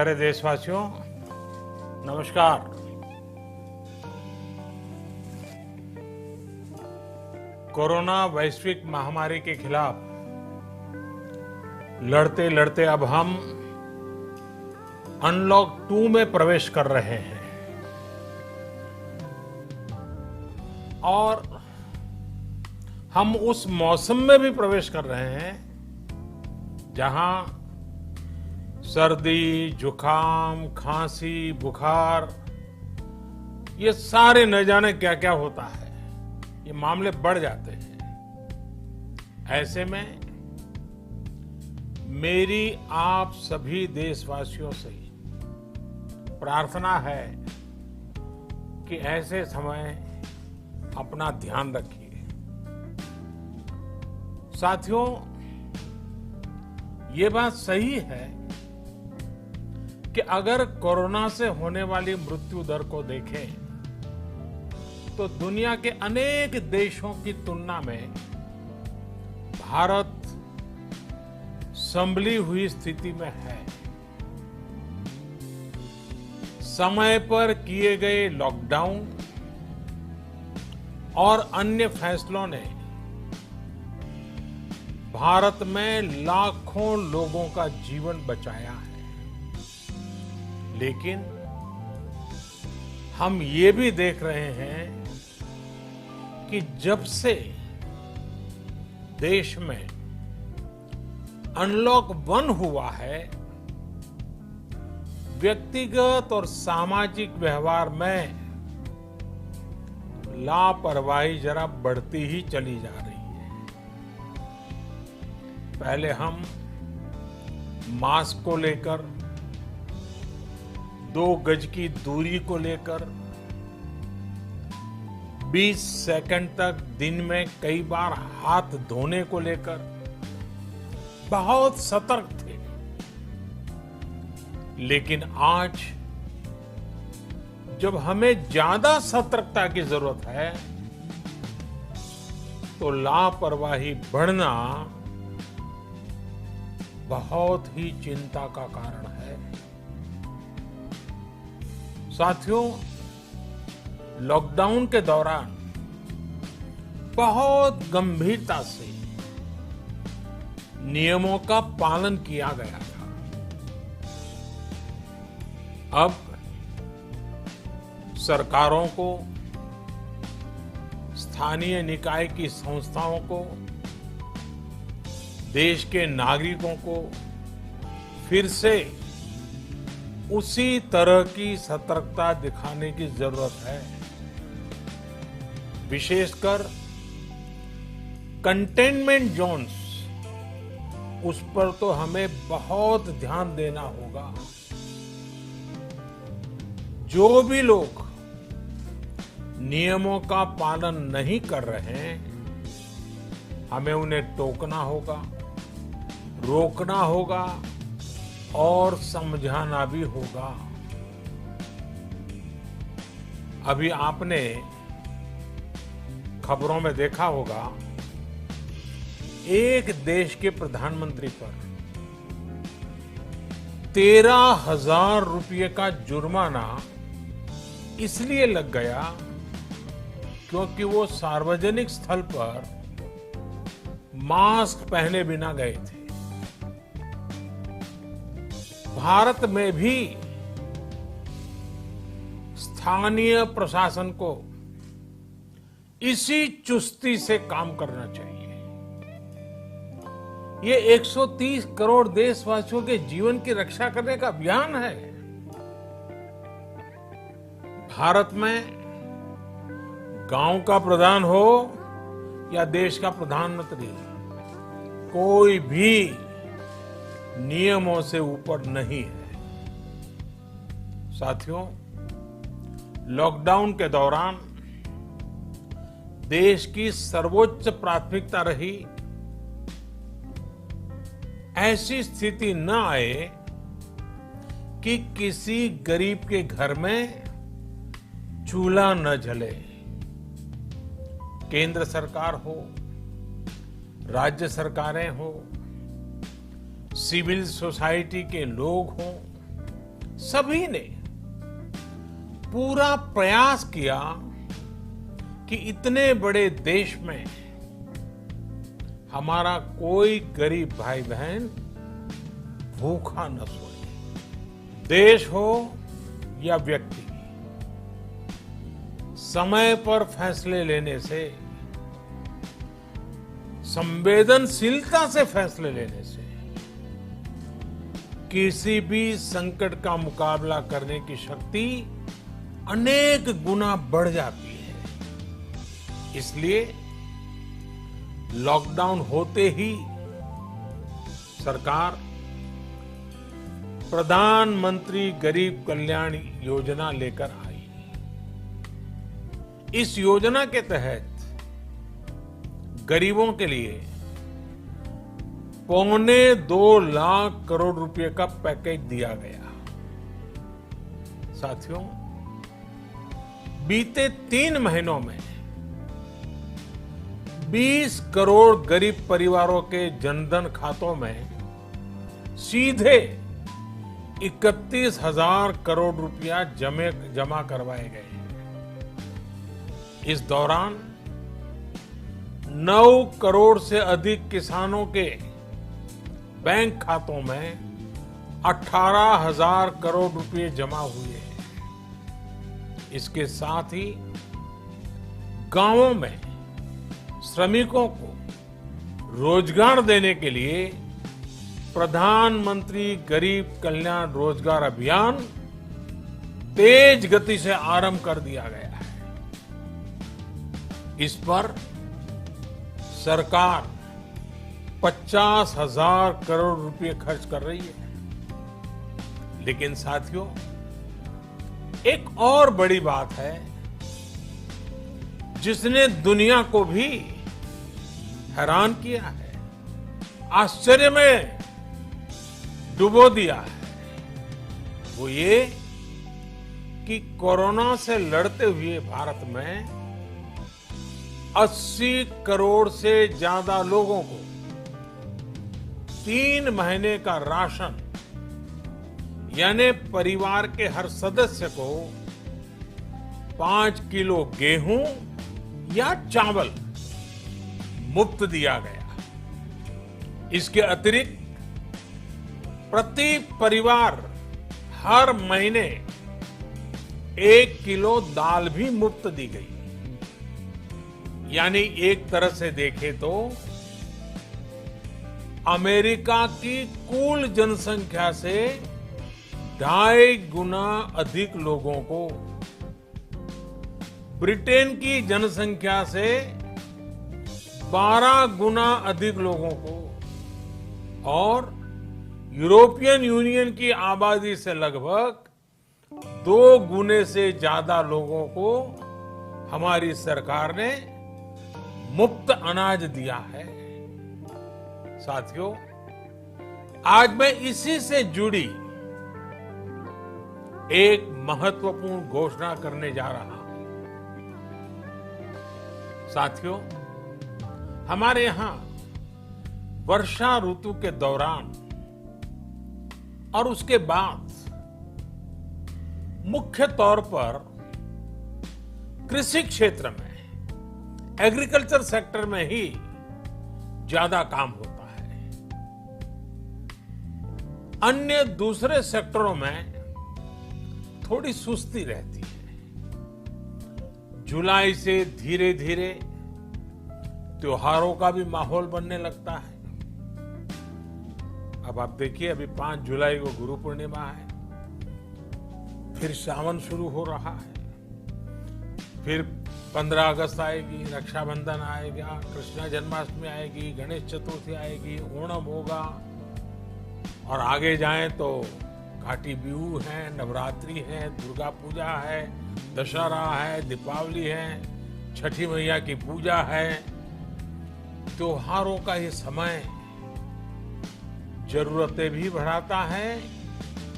प्यारे देशवासियों, नमस्कार। कोरोना वैश्विक महामारी के खिलाफ लड़ते लड़ते अब हम अनलॉक 2 में प्रवेश कर रहे हैं और हम उस मौसम में भी प्रवेश कर रहे हैं जहां सर्दी, जुकाम, खांसी, बुखार, ये सारे न जाने क्या क्या होता है, ये मामले बढ़ जाते हैं। ऐसे में मेरी आप सभी देशवासियों से प्रार्थना है कि ऐसे समय अपना ध्यान रखिए। साथियों, ये बात सही है कि अगर कोरोना से होने वाली मृत्यु दर को देखें तो दुनिया के अनेक देशों की तुलना में भारत संभली हुई स्थिति में है। समय पर किए गए लॉकडाउन और अन्य फैसलों ने भारत में लाखों लोगों का जीवन बचाया है, लेकिन हम ये भी देख रहे हैं कि जब से देश में अनलॉक 1 हुआ है, व्यक्तिगत और सामाजिक व्यवहार में लापरवाही जरा बढ़ती ही चली जा रही है। पहले हम मास्क को लेकर, 2 गज की दूरी को लेकर 20 सेकंड तक दिन में कई बार हाथ धोने को लेकर बहुत सतर्क थे, लेकिन आज जब हमें ज्यादा सतर्कता की जरूरत है तो लापरवाही बढ़ना बहुत ही चिंता का कारण है। साथियों, लॉकडाउन के दौरान बहुत गंभीरता से नियमों का पालन किया गया था। अब सरकारों को, स्थानीय निकाय की संस्थाओं को, देश के नागरिकों को फिर से उसी तरह की सतर्कता दिखाने की जरूरत है। विशेषकर कंटेनमेंट जोन्स, उस पर तो हमें बहुत ध्यान देना होगा। जो भी लोग नियमों का पालन नहीं कर रहे हैं, हमें उन्हें टोकना होगा, रोकना होगा और समझाना भी होगा। अभी आपने खबरों में देखा होगा, एक देश के प्रधानमंत्री पर 13,000 रुपये का जुर्माना इसलिए लग गया क्योंकि वो सार्वजनिक स्थल पर मास्क पहने बिना गए थे। भारत में भी स्थानीय प्रशासन को इसी चुस्ती से काम करना चाहिए। ये 130 करोड़ देशवासियों के जीवन की रक्षा करने का अभियान है। भारत में गांव का प्रधान हो या देश का प्रधानमंत्री, कोई भी नियमों से ऊपर नहीं है। साथियों, लॉकडाउन के दौरान देश की सर्वोच्च प्राथमिकता रही ऐसी स्थिति न आए कि किसी गरीब के घर में चूल्हा न जले। केंद्र सरकार हो, राज्य सरकारें हो, सिविल सोसाइटी के लोग हों, सभी ने पूरा प्रयास किया कि इतने बड़े देश में हमारा कोई गरीब भाई बहन भूखा न सोए। देश हो या व्यक्ति, समय पर फैसले लेने से, संवेदनशीलता से फैसले लेने से किसी भी संकट का मुकाबला करने की शक्ति अनेक गुना बढ़ जाती है। इसलिए लॉकडाउन होते ही सरकार प्रधानमंत्री गरीब कल्याण योजना लेकर आई। इस योजना के तहत गरीबों के लिए 2.25 लाख करोड़ रुपए का पैकेज दिया गया। साथियों, बीते 3 महीनों में 20 करोड़ गरीब परिवारों के जनधन खातों में सीधे 31,000 करोड़ रुपया जमा करवाए गए। इस दौरान 9 करोड़ से अधिक किसानों के बैंक खातों में 18,000 करोड़ रुपए जमा हुए हैं। इसके साथ ही गांवों में श्रमिकों को रोजगार देने के लिए प्रधानमंत्री गरीब कल्याण रोजगार अभियान तेज गति से आरंभ कर दिया गया है। इस पर सरकार 50,000 करोड़ रुपए खर्च कर रही है। लेकिन साथियों, एक और बड़ी बात है जिसने दुनिया को भी हैरान किया है, आश्चर्य में डुबो दिया है। वो ये कि कोरोना से लड़ते हुए भारत में 80 करोड़ से ज्यादा लोगों को 3 महीने का राशन, यानी परिवार के हर सदस्य को 5 किलो गेहूं या चावल मुफ्त दिया गया। इसके अतिरिक्त प्रति परिवार हर महीने 1 किलो दाल भी मुफ्त दी गई। यानी एक तरह से देखें तो अमेरिका की कुल जनसंख्या से 2.5 गुना अधिक लोगों को, ब्रिटेन की जनसंख्या से 12 गुना अधिक लोगों को और यूरोपियन यूनियन की आबादी से लगभग 2 गुने से ज्यादा लोगों को हमारी सरकार ने मुफ्त अनाज दिया है। साथियों, आज मैं इसी से जुड़ी एक महत्वपूर्ण घोषणा करने जा रहा हूं। साथियों, हमारे यहां वर्षा ऋतु के दौरान और उसके बाद मुख्य तौर पर कृषि क्षेत्र में, एग्रीकल्चर सेक्टर में ही ज्यादा काम होता है। अन्य दूसरे सेक्टरों में थोड़ी सुस्ती रहती है। जुलाई से धीरे धीरे त्योहारों का भी माहौल बनने लगता है। अब आप देखिए, अभी 5 जुलाई को गुरु पूर्णिमा है, फिर सावन शुरू हो रहा है, फिर 15 अगस्त आएगी, रक्षाबंधन आएगा, कृष्ण जन्माष्टमी आएगी, गणेश चतुर्थी आएगी, ओणम होगा और आगे जाएं तो घाटी बिहू है, नवरात्रि है, दुर्गा पूजा है, दशहरा है, दीपावली है, छठी मैया की पूजा है। त्योहारों का ये समय जरूरतें भी बढ़ाता है,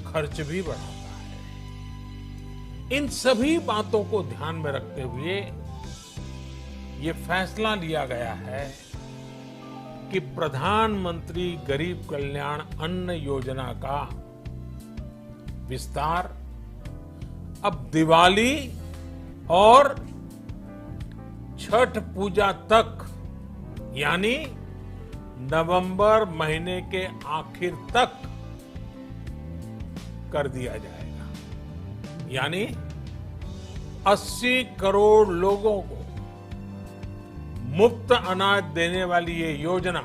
खर्च भी बढ़ाता है। इन सभी बातों को ध्यान में रखते हुए ये फैसला लिया गया है कि प्रधानमंत्री गरीब कल्याण अन्न योजना का विस्तार अब दिवाली और छठ पूजा तक यानी नवंबर महीने के आखिर तक कर दिया जाएगा। यानी 80 करोड़ लोगों को मुफ्त अनाज देने वाली ये योजना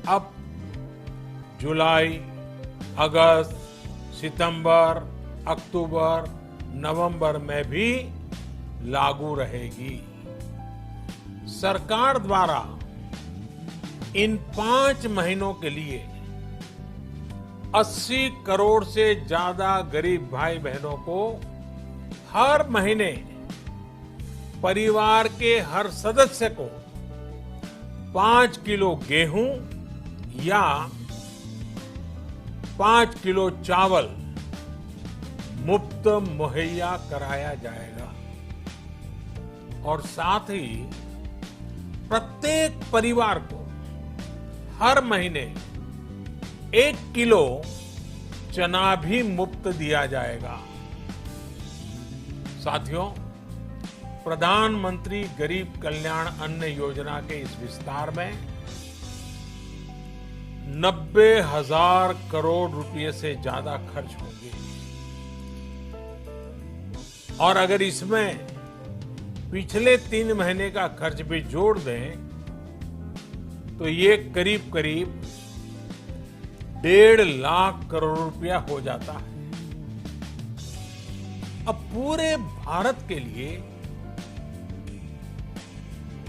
अब जुलाई, अगस्त, सितंबर, अक्टूबर, नवंबर में भी लागू रहेगी। सरकार द्वारा इन 5 महीनों के लिए 80 करोड़ से ज्यादा गरीब भाई बहनों को हर महीने परिवार के हर सदस्य को 5 किलो गेहूं या 5 किलो चावल मुफ्त मुहैया कराया जाएगा और साथ ही प्रत्येक परिवार को हर महीने 1 किलो चना भी मुफ्त दिया जाएगा। साथियों, प्रधानमंत्री गरीब कल्याण अन्न योजना के इस विस्तार में 90,000 करोड़ रुपए से ज्यादा खर्च होंगे और अगर इसमें पिछले 3 महीने का खर्च भी जोड़ दें तो ये करीब करीब 1.5 लाख करोड़ रुपया हो जाता है। अब पूरे भारत के लिए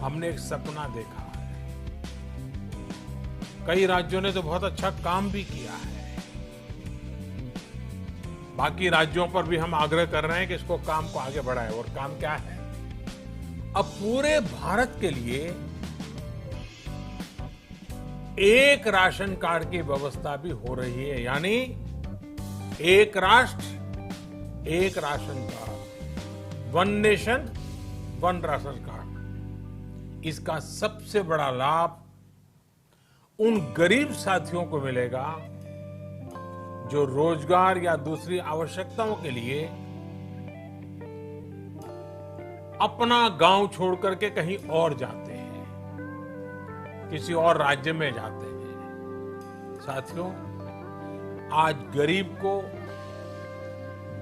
हमने एक सपना देखा है। कई राज्यों ने तो बहुत अच्छा काम भी किया है। बाकी राज्यों पर भी हम आग्रह कर रहे हैं कि इसको काम को आगे बढ़ाएं। और काम क्या है? अब पूरे भारत के लिए एक राशन कार्ड की व्यवस्था भी हो रही है। यानी एक राष्ट्र एक ration card, 1 nation 1 ration card. इसका सबसे बड़ा लाभ उन गरीब साथियों को मिलेगा जो रोजगार या दूसरी आवश्यकताओं के लिए अपना गांव छोड़ करके कहीं और जाते हैं, किसी और राज्य में जाते हैं। साथियों, आज गरीब को,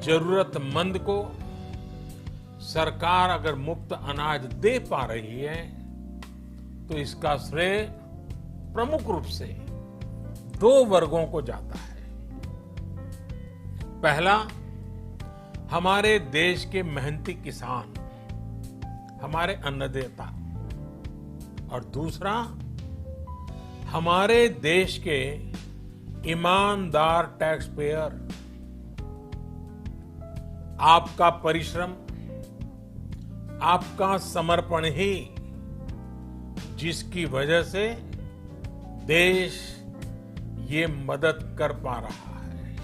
जरूरतमंद को सरकार अगर मुफ्त अनाज दे पा रही है तो इसका श्रेय प्रमुख रूप से 2 वर्गों को जाता है। पहला, हमारे देश के मेहनती किसान, हमारे अन्नदाता, और दूसरा हमारे देश के ईमानदार टैक्स पेयर। आपका परिश्रम, आपका समर्पण ही जिसकी वजह से देश ये मदद कर पा रहा है।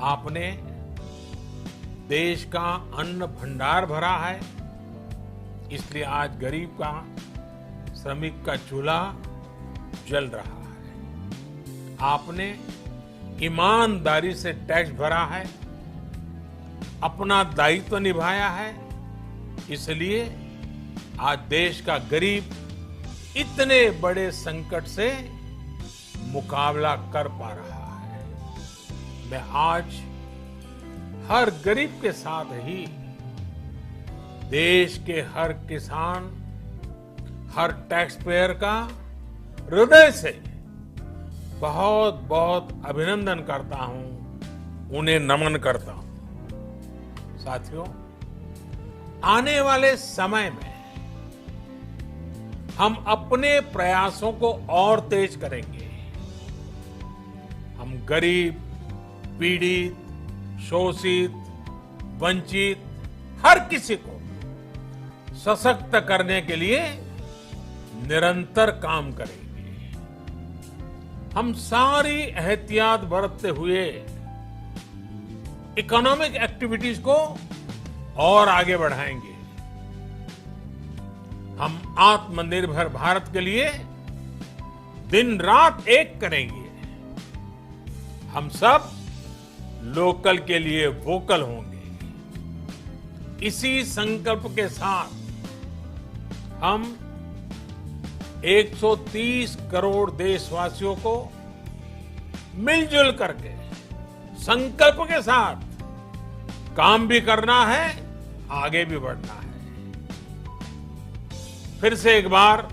आपने देश का अन्न भंडार भरा है, इसलिए आज गरीब का, श्रमिक का चूल्हा जल रहा है। आपने ईमानदारी से टैक्स भरा है, अपना दायित्व निभाया है, इसलिए आज देश का गरीब इतने बड़े संकट से मुकाबला कर पा रहा है। मैं आज हर गरीब के साथ ही देश के हर किसान, हर टैक्स पेयर का हृदय से बहुत बहुत अभिनंदन करता हूं, उन्हें नमन करता हूं। साथियों, आने वाले समय में हम अपने प्रयासों को और तेज करेंगे। हम गरीब, पीड़ित, शोषित, वंचित हर किसी को सशक्त करने के लिए निरंतर काम करेंगे। हम सारी एहतियात बरतते हुए इकोनॉमिक एक्टिविटीज को और आगे बढ़ाएंगे। हम आत्मनिर्भर भारत के लिए दिन रात एक करेंगे। हम सब लोकल के लिए वोकल होंगे। इसी संकल्प के साथ हम 130 करोड़ देशवासियों को मिलजुल करके संकल्प के साथ काम भी करना है, आगे भी बढ़ना है। फिर से एक बार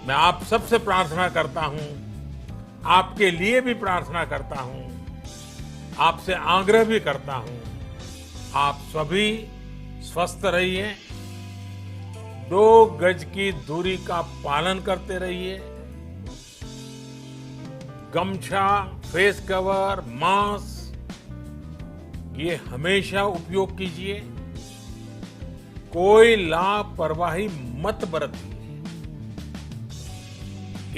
मैं आप सबसे प्रार्थना करता हूं, आपके लिए भी प्रार्थना करता हूं, आपसे आग्रह भी करता हूं, आप सभी स्वस्थ रहिए, 2 गज की दूरी का पालन करते रहिए, गमछा, फेस कवर, मास्क ये हमेशा उपयोग कीजिए, कोई लापरवाही मत बरतिए।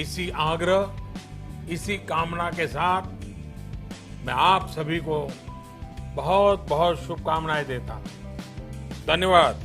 इसी आग्रह, इसी कामना के साथ मैं आप सभी को बहुत बहुत शुभकामनाएं देता हूं। धन्यवाद।